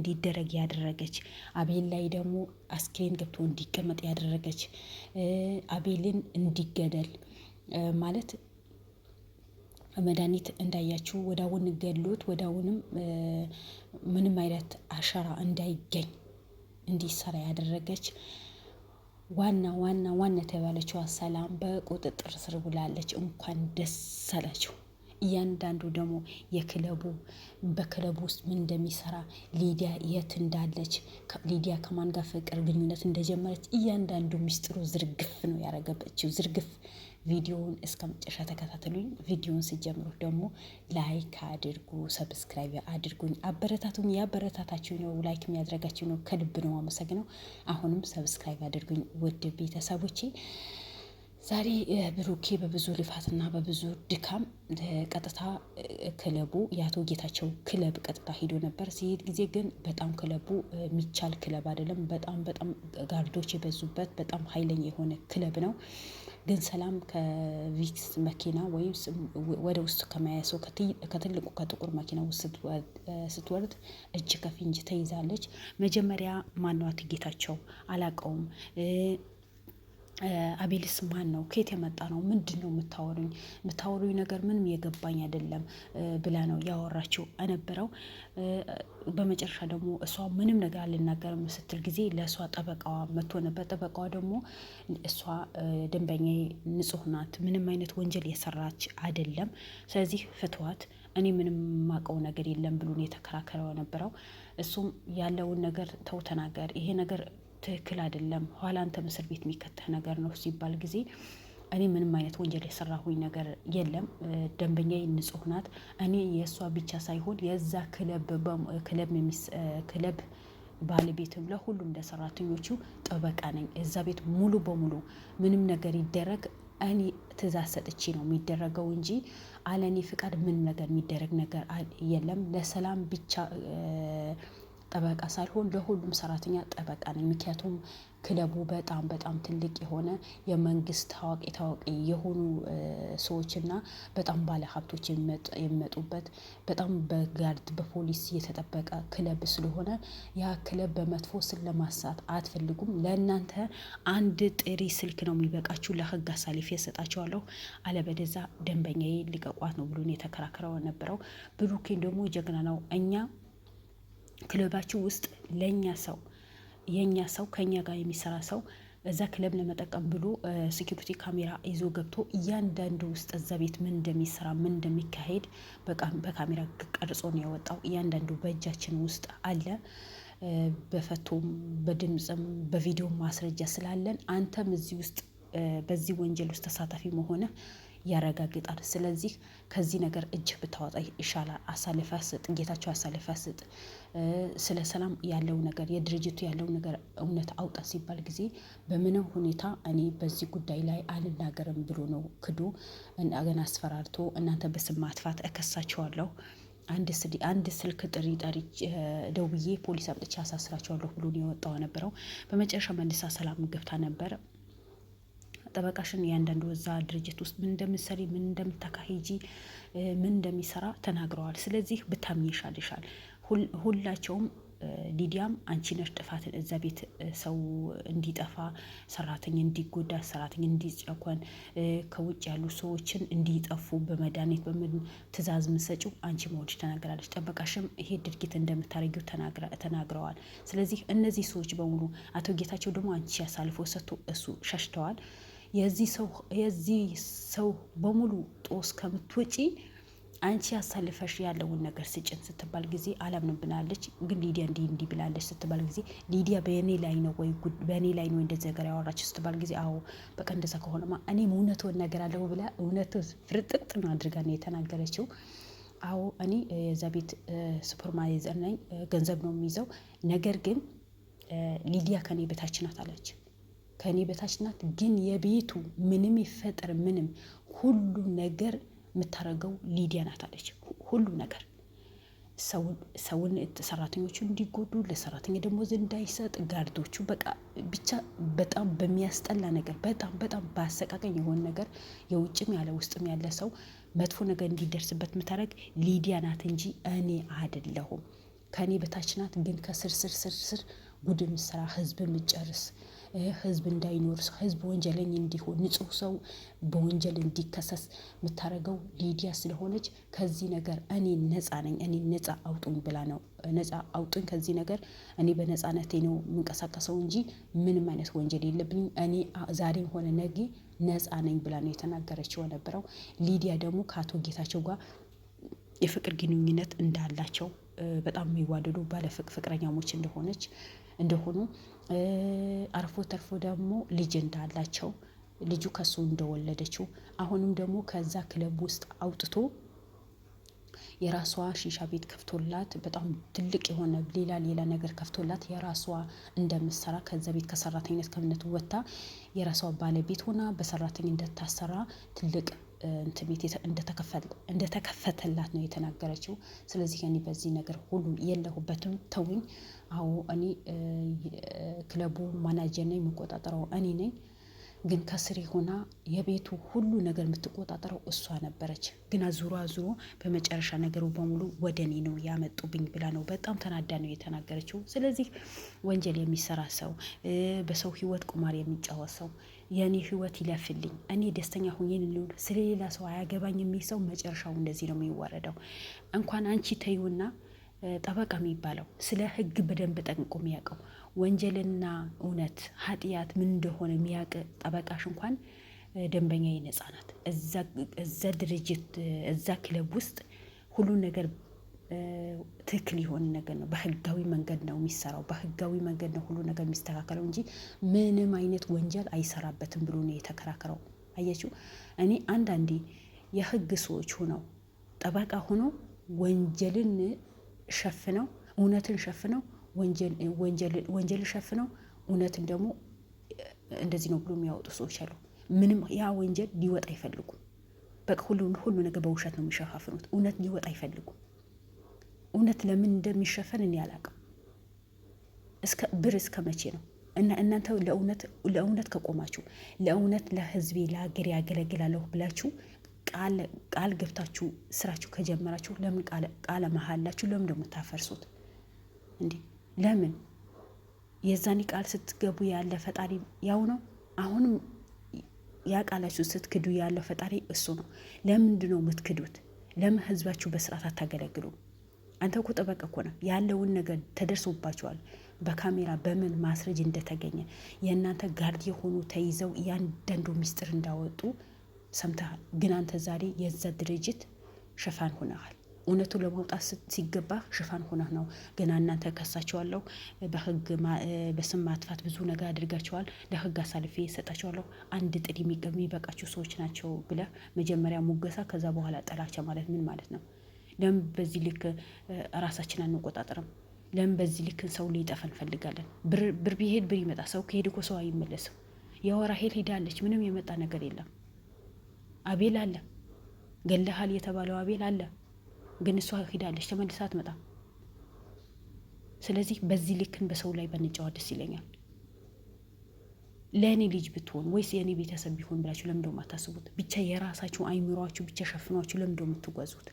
እንዲደረግ ያደረገች፣ አቤል ላይ ደግሞ አስክሬን ገብቶ እንዲቀመጥ ያደረገች፣ አቤልን እንዲገደል ማለት መድኃኒት እንዳያችሁ ወዳውን ገሎት ወዳውንም ምንም አይነት አሻራ እንዳይገኝ እንዲሰራ ያደረገች ዋና የተባለችው ሰላም በቁጥጥር ስር ውላለች። እንኳን ደስ አላችሁ። እያንዳንዱ ደግሞ በክለቡ ውስጥ ምን እንደሚሰራ ሊዲያ የት እንዳለች ሊዲያ ከማን ጋር ፍቅር ግንኙነት እንደጀመረች እያንዳንዱ ሚስጥሩ ዝርግፍ ነው ያረገበችው። ዝርግፍ ቪዲዮውን እስከ መጨረሻ ተከታተሉኝ። ቪዲዮውን ሲጀምሩ ደግሞ ላይክ አድርጉ፣ ሰብስክራይብ አድርጉኝ፣ አበረታቱኝ። ያበረታታችሁ ነው ላይክ የሚያደርጋችሁ ነው ከልብ ነው አመሰግነው። አሁንም ሰብስክራይብ አድርጉኝ ውድ ቤተሰቦቼ። ዛሬ ብሩኬ በብዙ ልፋትና በብዙ ድካም ቀጥታ ክለቡ የአቶ ጌታቸው ክለብ ቀጥታ ሄዶ ነበር። ሲሄድ ጊዜ ግን በጣም ክለቡ የሚቻል ክለብ አይደለም። በጣም ጋርዶች የበዙበት በጣም ኃይለኛ የሆነ ክለብ ነው። ግን ሰላም ከቪክስ መኪና ወይም ወደ ውስጥ ከመያሰው ከትልቁ ከጥቁር መኪና ውስጥ ስትወርድ እጅ ከፍንጅ ተይዛለች። መጀመሪያ ማነው አቶ ጌታቸው አላቀውም። አቤልስ ማን ነው? ከየት የመጣ ነው? ምንድን ነው የምታወሩኝ ነገር ምንም የገባኝ አይደለም ብላ ነው ያወራችው የነበረው። በመጨረሻ ደግሞ እሷ ምንም ነገር አልናገርም ስትል ጊዜ ለእሷ ጠበቃዋ መጥቶ ነበር። ጠበቃዋ ደግሞ እሷ ደንበኛ ንጹሕ ናት፣ ምንም አይነት ወንጀል የሰራች አይደለም፣ ስለዚህ ፍትዋት፣ እኔ ምንም የማውቀው ነገር የለም ብሎ የተከራከረው ነበረው። እሱም ያለውን ነገር ተው ተናገር፣ ይሄ ነገር ትክክል አይደለም፣ ኋላ አንተ እስር ቤት የሚከተህ ነገር ነው ሲባል ጊዜ እኔ ምንም አይነት ወንጀል የሰራሁኝ ነገር የለም፣ ደንበኛ ንጹሕ ናት። እኔ የእሷ ብቻ ሳይሆን የዛ ክለብ ባለቤትም ለሁሉም ለሰራተኞቹ ጠበቃ ነኝ። እዛ ቤት ሙሉ በሙሉ ምንም ነገር ይደረግ እኔ ትእዛዝ ሰጥቼ ነው የሚደረገው እንጂ አለኔ ፍቃድ ምንም ነገር የሚደረግ ነገር የለም። ለሰላም ብቻ ጠበቃ ሳልሆን ለሁሉም ሰራተኛ ጠበቃ ነኝ። ምክንያቱም ክለቡ በጣም ትልቅ የሆነ የመንግስት ታዋቂ የሆኑ ሰዎችና በጣም ባለ ሀብቶች የሚመጡበት በጣም በጋርድ በፖሊስ የተጠበቀ ክለብ ስለሆነ ያ ክለብ በመጥፎ ስል ለማሳት አትፈልጉም። ለእናንተ አንድ ጥሪ ስልክ ነው የሚበቃችሁ። ለህግ አሳልፌ እሰጣቸዋለሁ፣ አለበለዚያ ደንበኛዬ ልቀቋት ነው ብሎን የተከራከረው ነበረው። ብሩኬን ደግሞ ጀግና ነው። እኛ ክለባችሁ ውስጥ የኛ ሰው ከኛ ጋር የሚሰራ ሰው እዛ ክለብ ለመጠቀም ብሎ ሴኩሪቲ ካሜራ ይዞ ገብቶ እያንዳንዱ ውስጥ እዛ ቤት ምን እንደሚሰራ ምን እንደሚካሄድ በካሜራ ቀርጾ ነው ያወጣው። እያንዳንዱ በእጃችን ውስጥ አለ። በፈቶም በድምጽም በቪዲዮ ማስረጃ ስላለን አንተም እዚህ ውስጥ በዚህ ወንጀል ውስጥ ተሳታፊ መሆነ ያረጋግጣል። ስለዚህ ከዚህ ነገር እጅ ብታወጣ ይሻላል። አሳልፈ ስጥ፣ ጌታቸው አሳልፈ ስጥ። ስለ ሰላም ያለው ነገር የድርጅቱ ያለው ነገር እውነት አውጣ ሲባል ጊዜ በምንም ሁኔታ እኔ በዚህ ጉዳይ ላይ አልናገርም ብሎ ነው ክዶ እንደገና አስፈራርቶ እናንተ በስም ማጥፋት እከሳቸዋለሁ፣ አንድ ስልክ ጥሪ ደውዬ ፖሊስ አምጥቼ አሳስራቸዋለሁ ብሎ ነው የወጣው ነበረው። በመጨረሻ መልሳ ሰላም ገብታ ነበር። ጠበቃሽን ያንዳንዱ እዛ ድርጅት ውስጥ ምን እንደምትሰሪ ምን እንደምታካሂጂ ምን እንደሚሰራ ተናግረዋል። ስለዚህ ብታምኚ ይሻልሻል። ሁላቸውም ሊዲያም አንቺ ነሽ ጥፋትን እዛ ቤት ሰው እንዲጠፋ፣ ሰራተኛ እንዲጎዳ፣ ሰራተኛ እንዲጨቆን፣ ከውጭ ያሉ ሰዎችን እንዲጠፉ በመድኃኒት በምን ትእዛዝ ምሰጪው አንቺ መሆንሽ ተናግራለች። ጠበቃሽም ይሄ ድርጊት እንደምታረጊው ተናግረዋል። ስለዚህ እነዚህ ሰዎች በሙሉ አቶ ጌታቸው ደግሞ አንቺ ያሳልፎ ሰጥቶ እሱ ሸሽተዋል። የዚህ ሰው በሙሉ ጦስ ከምትወጪ አንቺ ያሳልፈሽ ያለውን ነገር ስጭን ስትባል ጊዜ አላምንም ብላለች። ግን ሊዲያ እንዲህ ብላለች ስትባል ጊዜ ሊዲያ በእኔ ላይ ነው እንደዚህ ነገር ያወራች ስትባል ጊዜ አዎ በቃ እንደዛ ከሆነማ እኔም እውነቱን ነገር አለው ብላ እውነቱ ፍርጥጥ ነው አድርጋ ነው የተናገረችው። አዎ እኔ የዛ ቤት ሱፐርቫይዘር ነኝ፣ ገንዘብ ነው የሚይዘው። ነገር ግን ሊዲያ ከኔ በታች ናት አለች። ከኔ በታች ናት፣ ግን የቤቱ ምንም ይፈጠር ምንም ሁሉ ነገር የምታረገው ሊዲያ ናት አለች። ሁሉ ነገር ሰውን ሰራተኞቹ እንዲጎዱ፣ ለሰራተኛ ደሞዝ እንዳይሰጥ፣ ጋርዶቹ በቃ ብቻ በጣም በሚያስጠላ ነገር በጣም በአሰቃቀኝ የሆነ ነገር የውጭም ያለ ውስጥም ያለ ሰው መጥፎ ነገር እንዲደርስበት የምታደርግ ሊዲያ ናት እንጂ እኔ አይደለሁም። ከኔ በታች ናት፣ ግን ከስር ስር ስር ስር ጉድ ምሰራ ህዝብ ምጨርስ ህዝብ እንዳይኖር ህዝብ ወንጀለኛ እንዲሆን ንጹህ ሰው በወንጀል እንዲከሰስ የምታደርገው ሊዲያ ስለሆነች ከዚህ ነገር እኔ ነፃ ነኝ፣ እኔ ነፃ አውጡኝ ብላ ነው። ነፃ አውጡኝ ከዚህ ነገር እኔ በነፃነቴ ነው የምንቀሳቀሰው እንጂ ምንም አይነት ወንጀል የለብኝም፣ እኔ ዛሬም ሆነ ነገ ነፃ ነኝ ብላ ነው የተናገረችው የነበረው። ሊዲያ ደግሞ ከአቶ ጌታቸው ጋር የፍቅር ግንኙነት እንዳላቸው በጣም የሚዋደዱ ፍቅረኛሞች እንደሆኑ አርፎ ተርፎ ደግሞ ልጅ እንዳላቸው ልጁ ከሱ እንደወለደችው አሁንም ደግሞ ከዛ ክለብ ውስጥ አውጥቶ የራሷ ሺሻ ቤት ከፍቶላት በጣም ትልቅ የሆነ ሌላ ነገር ከፍቶላት የራሷ እንደምትሰራ ከዛ ቤት ከሰራተኝነት ከእምነቱ ወጥታ የራሷ ባለቤት ሆና በሰራተኛ እንደታሰራ ትልቅ ቤት እንደተከፈተላት ነው የተናገረችው። ስለዚህ እኔ በዚህ ነገር ሁሉ የለሁበትም፣ ተውኝ። አዎ እኔ ክለቡ ማናጀር ነኝ፣ የምቆጣጠረው እኔ ነኝ። ግን ከስሬ ሆና የቤቱ ሁሉ ነገር የምትቆጣጠረው እሷ ነበረች። ግን አዙሮ በመጨረሻ ነገሩ በሙሉ ወደ እኔ ነው ያመጡብኝ ብላ ነው በጣም ተናዳ ነው የተናገረችው። ስለዚህ ወንጀል የሚሰራ ሰው፣ በሰው ህይወት ቁማር የሚጫወት ሰው የኔ ህይወት ይለፍልኝ፣ እኔ ደስተኛ ሁኜን ልኑር፣ ስለሌላ ሰው አያገባኝ የሚል ሰው መጨረሻው እንደዚህ ነው የሚዋረደው። እንኳን አንቺ ተይውና ጠበቃ የሚባለው ስለ ህግ በደንብ ጠንቅቆ የሚያውቀው ወንጀልና እውነት ኃጢአት ምን እንደሆነ የሚያውቅ ጠበቃሽ እንኳን ደንበኛ ነፃ ናት። እዛ ድርጅት እዛ ክለብ ውስጥ ሁሉ ነገር ትክክል የሆነ ነገር ነው። በህጋዊ መንገድ ነው የሚሰራው፣ በህጋዊ መንገድ ነው ሁሉ ነገር የሚስተካከለው እንጂ ምንም አይነት ወንጀል አይሰራበትም ብሎ ነው የተከራከረው። አያችሁ፣ እኔ አንዳንዴ የህግ ሰዎች ሆነው ጠበቃ ሆነው ወንጀልን ሸፍነው እውነትን ሸፍነው ወንጀል ሸፍነው እውነትን ደግሞ እንደዚህ ነው ብሎ የሚያወጡ ሰዎች አሉ። ምንም ያ ወንጀል ሊወጣ አይፈልጉም። በቃ ሁሉ ነገር በውሸት ነው የሚሸፋፍኑት። እውነት ሊወጣ አይፈልጉም። እውነት ለምን እንደሚሸፈን እኔ አላውቅም። እስከ መቼ ነው? እና እናንተ ለእውነት ከቆማችሁ፣ ለእውነት ለህዝቤ ለሀገር ያገለግላለሁ ብላችሁ ቃል ገብታችሁ ስራችሁ ከጀመራችሁ ለምን ቃለ መሃላችሁ ለምን ደግሞ ታፈርሱት እንዴ? ለምን የዛኔ ቃል ስትገቡ ያለ ፈጣሪ ያው ነው። አሁንም ያ ቃላችሁ ስትክዱ ያለው ፈጣሪ እሱ ነው። ለምንድን ነው የምትክዱት? ለምን ህዝባችሁ በስርዓት አታገለግሉ? አንተ እኮ ጠበቃ እኮ ነው። ያለውን ነገር ተደርሶባቸዋል። በካሜራ በምን ማስረጅ እንደተገኘ የእናንተ ጋርድ የሆኑ ተይዘው እያንዳንዱ ሚስጥር እንዳወጡ ሰምተሃል። ግን አንተ ዛሬ የዛ ድርጅት ሽፋን ሆነሃል። እውነቱ ለማውጣት ሲገባ ሽፋን ሆነህ ነው። ግን እናንተ ከሳቸዋለሁ፣ በስም ማጥፋት ብዙ ነገር አድርጋቸዋል፣ ለህግ አሳልፌ እሰጣቸዋለሁ፣ አንድ ጥድ የሚበቃቸው ሰዎች ናቸው ብለህ መጀመሪያ ሙገሳ፣ ከዛ በኋላ ጥላቻ ማለት ምን ማለት ነው? ለምን በዚህ ልክ ራሳችን አንቆጣጠርም? ለምን በዚህ ልክ ሰው ሊጠፋ እንፈልጋለን? ብር ቢሄድ ብር ይመጣ። ሰው ከሄድ እኮ ሰው አይመለስም። የወራሄል ሄዳለች፣ ምንም የመጣ ነገር የለም። አቤል አለ፣ ገለሃል የተባለው አቤል አለ፣ ግን እሷ ሄዳለች፣ ተመልሳ አትመጣም። ስለዚህ በዚህ ልክን በሰው ላይ በንጫዋ ደስ ይለኛል። ለእኔ ልጅ ብትሆን ወይስ የእኔ ቤተሰብ ቢሆን ብላችሁ ለምን ደሞ አታስቡት? ብቻ የራሳችሁ አይምሯችሁ ብቻ ሸፍኗችሁ ለምን ደሞ የምትጓዙት?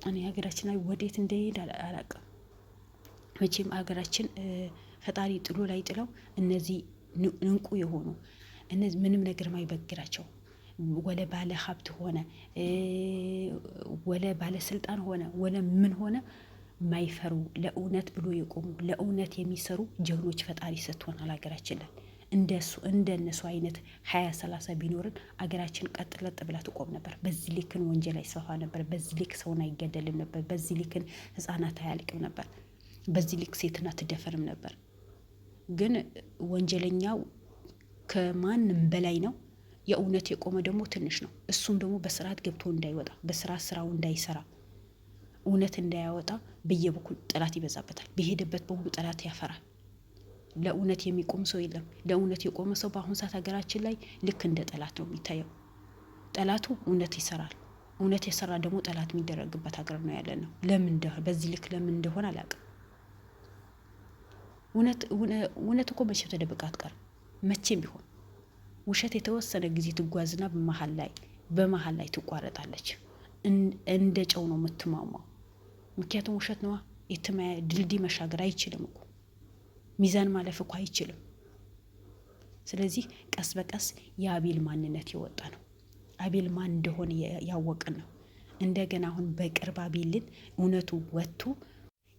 እኔ ሀገራችን ላይ ወዴት እንደሄድ አላውቅም። መቼም ሀገራችን ፈጣሪ ጥሎ ላይ ጥለው እነዚህ ንቁ የሆኑ እነዚህ ምንም ነገር ማይበግራቸው ወለ ባለ ሀብት ሆነ ወለ ባለ ስልጣን ሆነ ወለ ምን ሆነ ማይፈሩ ለእውነት ብሎ የቆሙ ለእውነት የሚሰሩ ጀግኖች ፈጣሪ ሰጥቶናል። ሀገራችን ላይ እንደነሱ አይነት 20-30 ቢኖርን አገራችን ቀጥለጥ ብላ ትቆም ነበር። በዚህ ልክን ወንጀል አይስፋፋ ነበር። በዚህ ልክ ሰውን አይገደልም ነበር። በዚህ ልክን ህፃናት አያልቅም ነበር። በዚህ ልክ ሴትና ትደፈርም ነበር። ግን ወንጀለኛው ከማንም በላይ ነው። የእውነት የቆመ ደግሞ ትንሽ ነው። እሱም ደግሞ በስርዓት ገብቶ እንዳይወጣ፣ በስርዓት ስራው እንዳይሰራ፣ እውነት እንዳያወጣ በየበኩል ጠላት ይበዛበታል። በሄደበት በሙሉ ጠላት ያፈራል። ለእውነት የሚቆም ሰው የለም። ለእውነት የቆመ ሰው በአሁን ሰዓት ሀገራችን ላይ ልክ እንደ ጠላት ነው የሚታየው። ጠላቱ እውነት ይሰራል። እውነት የሰራ ደግሞ ጠላት የሚደረግበት ሀገር ነው ያለ ነው። በዚህ ልክ ለምን እንደሆነ አላውቅም። እውነት እኮ መቼም ተደብቃ አትቀርም። መቼም ቢሆን ውሸት የተወሰነ ጊዜ ትጓዝና በመሀል ላይ ትቋረጣለች። እንደ ጨው ነው የምትማማው። ምክንያቱም ውሸት ነዋ። ድልድይ መሻገር አይችልም እኮ ሚዛን ማለፍ እኮ አይችልም። ስለዚህ ቀስ በቀስ የአቤል ማንነት የወጣ ነው። አቤል ማን እንደሆነ ያወቅን ነው። እንደገና አሁን በቅርብ አቤልን እውነቱ ወጥቶ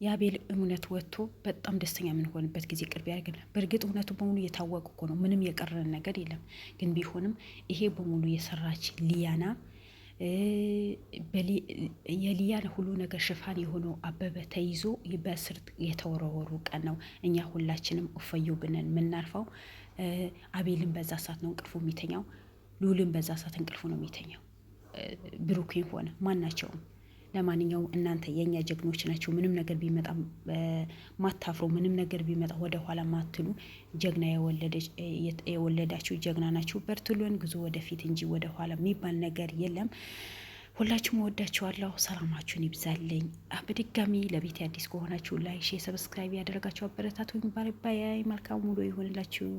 የአቤል እውነት ወጥቶ በጣም ደስተኛ የምንሆንበት ጊዜ ቅርብ ያደርግናል። በእርግጥ እውነቱ በሙሉ እየታወቀ እኮ ነው። ምንም የቀረን ነገር የለም። ግን ቢሆንም ይሄ በሙሉ የሰራች ሊያና የሊያን ሁሉ ነገር ሽፋን የሆነው አበበ ተይዞ በእስር የተወረወሩ ቀን ነው። እኛ ሁላችንም እፈዩ ብነን የምናርፈው። አቤልን በዛ ሰዓት ነው እንቅልፉ የሚተኛው። ሉልን በዛ ሰዓት እንቅልፉ ነው የሚተኛው። ብሩኬን ሆነ ማናቸውም። ለማንኛውም እናንተ የእኛ ጀግኖች ናቸው። ምንም ነገር ቢመጣ ማታፍሩ፣ ምንም ነገር ቢመጣ ወደ ኋላ ማትሉ ጀግና የወለዳችሁ ጀግና ናችሁ። በርትሉን ጉዞ ወደፊት እንጂ ወደ ኋላ የሚባል ነገር የለም። ሁላችሁም ወዳችኋለሁ። ሰላማችሁን ይብዛልኝ። በድጋሚ ለቤት አዲስ ከሆናችሁ ላይክ፣ ሼር፣ ሰብስክራይብ ያደረጋችሁ አበረታቱኝ። ባይ ባይ። መልካም ውሎ ይሆንላችሁ።